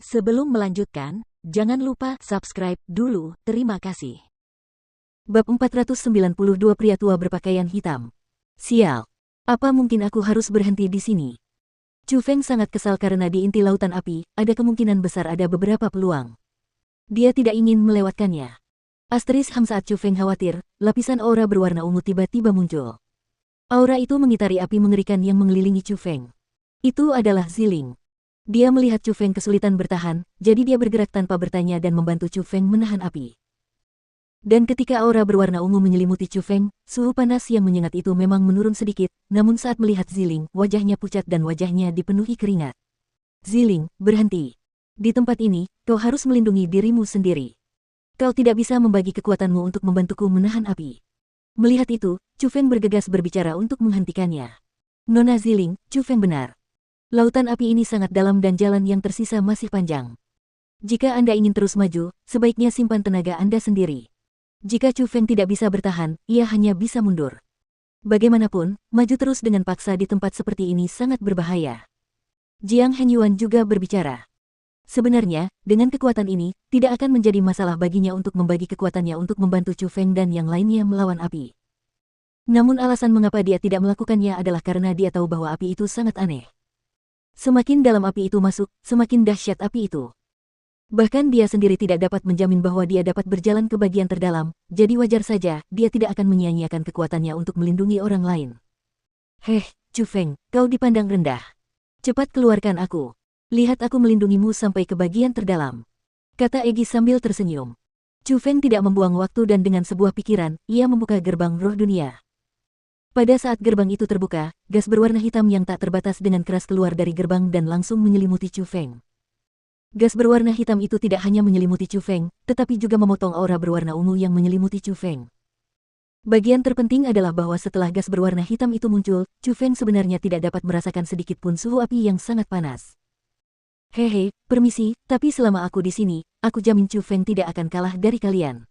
Sebelum melanjutkan, jangan lupa subscribe dulu, terima kasih. Bab 492 Pria tua berpakaian hitam. Sial. Apa mungkin aku harus berhenti di sini? Chu Feng sangat kesal karena di inti lautan api, ada kemungkinan besar ada beberapa peluang. Dia tidak ingin melewatkannya. Asteris ham saat Chu Feng khawatir, lapisan aura berwarna ungu tiba-tiba muncul. Aura itu mengitari api mengerikan yang mengelilingi Chu Feng. Itu adalah Ziling. Dia melihat Chu Feng kesulitan bertahan, jadi dia bergerak tanpa bertanya dan membantu Chu Feng menahan api. Dan ketika aura berwarna ungu menyelimuti Chu Feng, suhu panas yang menyengat itu memang menurun sedikit, namun saat melihat Ziling, wajahnya pucat dan wajahnya dipenuhi keringat. Ziling, berhenti. Di tempat ini, kau harus melindungi dirimu sendiri. Kau tidak bisa membagi kekuatanmu untuk membantuku menahan api. Melihat itu, Chu Feng bergegas berbicara untuk menghentikannya. Nona Ziling, Chu Feng benar. Lautan api ini sangat dalam dan jalan yang tersisa masih panjang. Jika Anda ingin terus maju, sebaiknya simpan tenaga Anda sendiri. Jika Chu Feng tidak bisa bertahan, ia hanya bisa mundur. Bagaimanapun, maju terus dengan paksa di tempat seperti ini sangat berbahaya. Jiang Henyuan juga berbicara. Sebenarnya, dengan kekuatan ini, tidak akan menjadi masalah baginya untuk membagi kekuatannya untuk membantu Chu Feng dan yang lainnya melawan api. Namun alasan mengapa dia tidak melakukannya adalah karena dia tahu bahwa api itu sangat aneh. Semakin dalam api itu masuk, semakin dahsyat api itu. Bahkan dia sendiri tidak dapat menjamin bahwa dia dapat berjalan ke bagian terdalam, jadi wajar saja dia tidak akan menyia-nyiakan kekuatannya untuk melindungi orang lain. Heh, Chu Feng, kau dipandang rendah. Cepat keluarkan aku. Lihat aku melindungimu sampai ke bagian terdalam. Kata Egi sambil tersenyum. Chu Feng tidak membuang waktu dan dengan sebuah pikiran, ia membuka gerbang roh dunia. Pada saat gerbang itu terbuka, gas berwarna hitam yang tak terbatas dengan keras keluar dari gerbang dan langsung menyelimuti Chu Feng. Gas berwarna hitam itu tidak hanya menyelimuti Chu Feng, tetapi juga memotong aura berwarna ungu yang menyelimuti Chu Feng. Bagian terpenting adalah bahwa setelah gas berwarna hitam itu muncul, Chu Feng sebenarnya tidak dapat merasakan sedikit pun suhu api yang sangat panas. Hehe, permisi, tapi selama aku di sini, aku jamin Chu Feng tidak akan kalah dari kalian.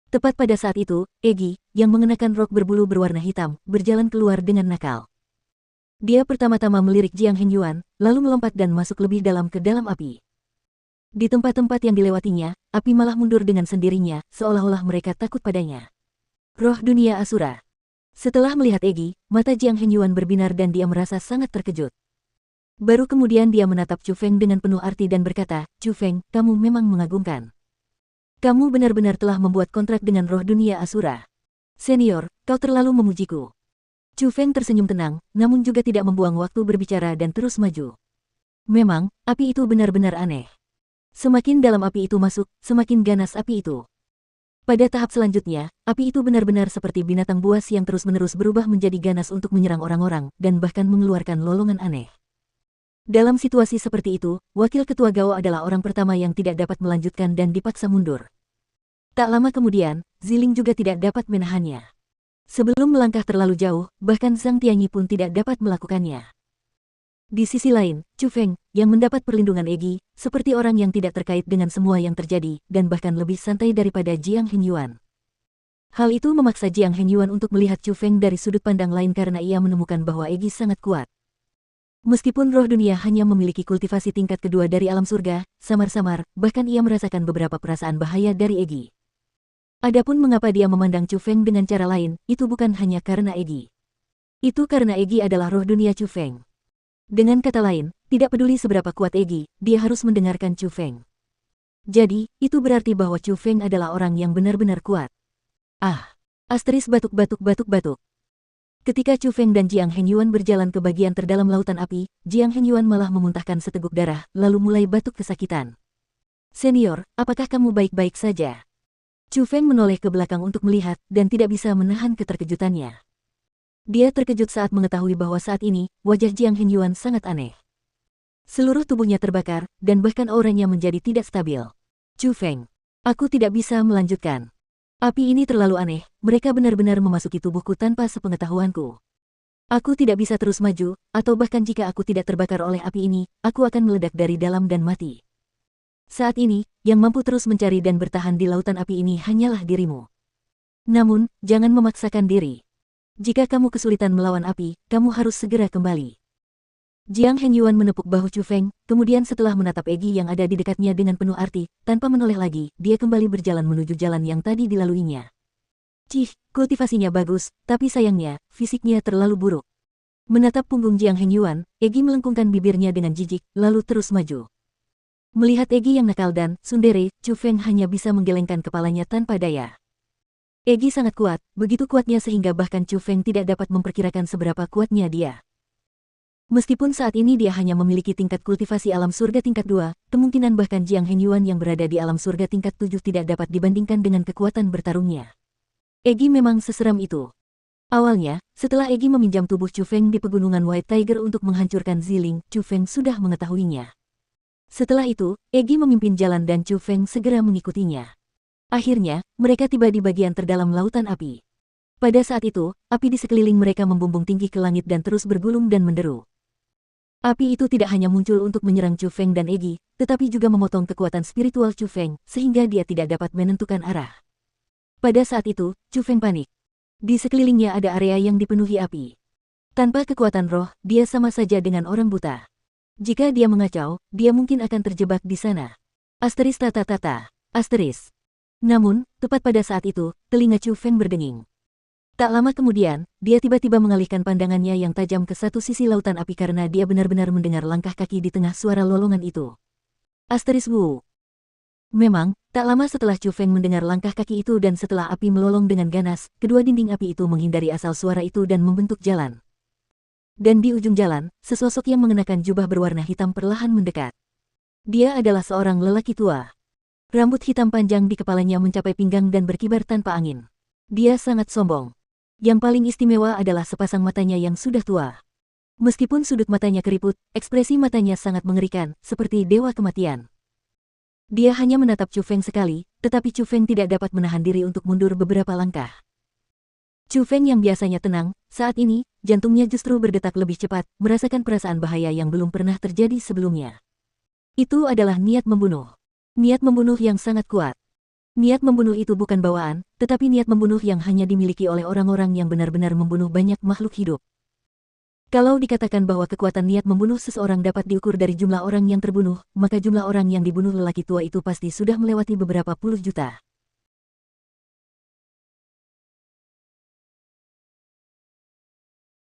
Tepat pada saat itu, Egi, yang mengenakan rok berbulu berwarna hitam, berjalan keluar dengan nakal. Dia pertama-tama melirik Jiang Henyuan, lalu melompat dan masuk lebih dalam ke dalam api. Di tempat-tempat yang dilewatinya, api malah mundur dengan sendirinya, seolah-olah mereka takut padanya. Roh dunia Asura. Setelah melihat Egi, mata Jiang Henyuan berbinar dan dia merasa sangat terkejut. Baru kemudian dia menatap Chu Feng dengan penuh arti dan berkata, Chu Feng, kamu memang mengagumkan. Kamu benar-benar telah membuat kontrak dengan roh dunia Asura. Senior, kau terlalu memujiku. Chu Feng tersenyum tenang, namun juga tidak membuang waktu berbicara dan terus maju. Memang, api itu benar-benar aneh. Semakin dalam api itu masuk, semakin ganas api itu. Pada tahap selanjutnya, api itu benar-benar seperti binatang buas yang terus-menerus berubah menjadi ganas untuk menyerang orang-orang, dan bahkan mengeluarkan lolongan aneh. Dalam situasi seperti itu, Wakil Ketua Gao adalah orang pertama yang tidak dapat melanjutkan dan dipaksa mundur. Tak lama kemudian, Ziling juga tidak dapat menahannya. Sebelum melangkah terlalu jauh, bahkan Zhang Tianyi pun tidak dapat melakukannya. Di sisi lain, Chu Feng, yang mendapat perlindungan Egi, seperti orang yang tidak terkait dengan semua yang terjadi, dan bahkan lebih santai daripada Jiang Henyuan. Hal itu memaksa Jiang Henyuan untuk melihat Chu Feng dari sudut pandang lain karena ia menemukan bahwa Egi sangat kuat. Meskipun roh dunia hanya memiliki kultivasi tingkat kedua dari alam surga, samar-samar, bahkan ia merasakan beberapa perasaan bahaya dari Egi. Adapun mengapa dia memandang Chu Feng dengan cara lain, itu bukan hanya karena Egi. Itu karena Egi adalah roh dunia Chu Feng. Dengan kata lain, tidak peduli seberapa kuat Egi, dia harus mendengarkan Chu Feng. Jadi, itu berarti bahwa Chu Feng adalah orang yang benar-benar kuat. Ah! Asteris batuk-batuk-batuk-batuk. Ketika Chu Feng dan Jiang Henyuan berjalan ke bagian terdalam lautan api, Jiang Henyuan malah memuntahkan seteguk darah, lalu mulai batuk kesakitan. Senior, apakah kamu baik-baik saja? Chu Feng menoleh ke belakang untuk melihat, dan tidak bisa menahan keterkejutannya. Dia terkejut saat mengetahui bahwa saat ini, wajah Jiang Henyuan sangat aneh. Seluruh tubuhnya terbakar, dan bahkan auranya menjadi tidak stabil. Chu Feng, aku tidak bisa melanjutkan. Api ini terlalu aneh, mereka benar-benar memasuki tubuhku tanpa sepengetahuanku. Aku tidak bisa terus maju, atau bahkan jika aku tidak terbakar oleh api ini, aku akan meledak dari dalam dan mati. Saat ini, yang mampu terus mencari dan bertahan di lautan api ini hanyalah dirimu. Namun, jangan memaksakan diri. Jika kamu kesulitan melawan api, kamu harus segera kembali. Jiang Hengyuan menepuk bahu Chu Feng, kemudian setelah menatap Egi yang ada di dekatnya dengan penuh arti, tanpa menoleh lagi, dia kembali berjalan menuju jalan yang tadi dilaluinya. Cih, kultivasinya bagus, tapi sayangnya, fisiknya terlalu buruk. Menatap punggung Jiang Hengyuan, Egi melengkungkan bibirnya dengan jijik, lalu terus maju. Melihat Egi yang nakal dan tsundere, Chu Feng hanya bisa menggelengkan kepalanya tanpa daya. Egi sangat kuat, begitu kuatnya sehingga bahkan Chu Feng tidak dapat memperkirakan seberapa kuatnya dia. Meskipun saat ini dia hanya memiliki tingkat kultivasi alam surga tingkat 2, kemungkinan bahkan Jiang Hengyuan yang berada di alam surga tingkat 7 tidak dapat dibandingkan dengan kekuatan bertarungnya. Egi memang seseram itu. Awalnya, setelah Egi meminjam tubuh Chu Feng di pegunungan White Tiger untuk menghancurkan Ziling, Chu Feng sudah mengetahuinya. Setelah itu, Egi memimpin jalan dan Chu Feng segera mengikutinya. Akhirnya, mereka tiba di bagian terdalam lautan api. Pada saat itu, api di sekeliling mereka membumbung tinggi ke langit dan terus bergulung dan menderu. Api itu tidak hanya muncul untuk menyerang Chu Feng dan Egi, tetapi juga memotong kekuatan spiritual Chu Feng, sehingga dia tidak dapat menentukan arah. Pada saat itu, Chu Feng panik. Di sekelilingnya ada area yang dipenuhi api. Tanpa kekuatan roh, dia sama saja dengan orang buta. Jika dia mengacau, dia mungkin akan terjebak di sana. Asteris tata tata. Asteris. Namun, tepat pada saat itu, telinga Chu Feng berdenging. Tak lama kemudian, dia tiba-tiba mengalihkan pandangannya yang tajam ke satu sisi lautan api karena dia benar-benar mendengar langkah kaki di tengah suara lolongan itu. Asteris Wu. Memang, tak lama setelah Chu Feng mendengar langkah kaki itu dan setelah api melolong dengan ganas, kedua dinding api itu menghindari asal suara itu dan membentuk jalan. Dan di ujung jalan, sesosok yang mengenakan jubah berwarna hitam perlahan mendekat. Dia adalah seorang lelaki tua. Rambut hitam panjang di kepalanya mencapai pinggang dan berkibar tanpa angin. Dia sangat sombong. Yang paling istimewa adalah sepasang matanya yang sudah tua. Meskipun sudut matanya keriput, ekspresi matanya sangat mengerikan, seperti dewa kematian. Dia hanya menatap Chu Feng sekali, tetapi Chu Feng tidak dapat menahan diri untuk mundur beberapa langkah. Chu Feng yang biasanya tenang, saat ini, jantungnya justru berdetak lebih cepat, merasakan perasaan bahaya yang belum pernah terjadi sebelumnya. Itu adalah niat membunuh. Niat membunuh yang sangat kuat. Niat membunuh itu bukan bawaan, tetapi niat membunuh yang hanya dimiliki oleh orang-orang yang benar-benar membunuh banyak makhluk hidup. Kalau dikatakan bahwa kekuatan niat membunuh seseorang dapat diukur dari jumlah orang yang terbunuh, maka jumlah orang yang dibunuh lelaki tua itu pasti sudah melewati beberapa puluh juta.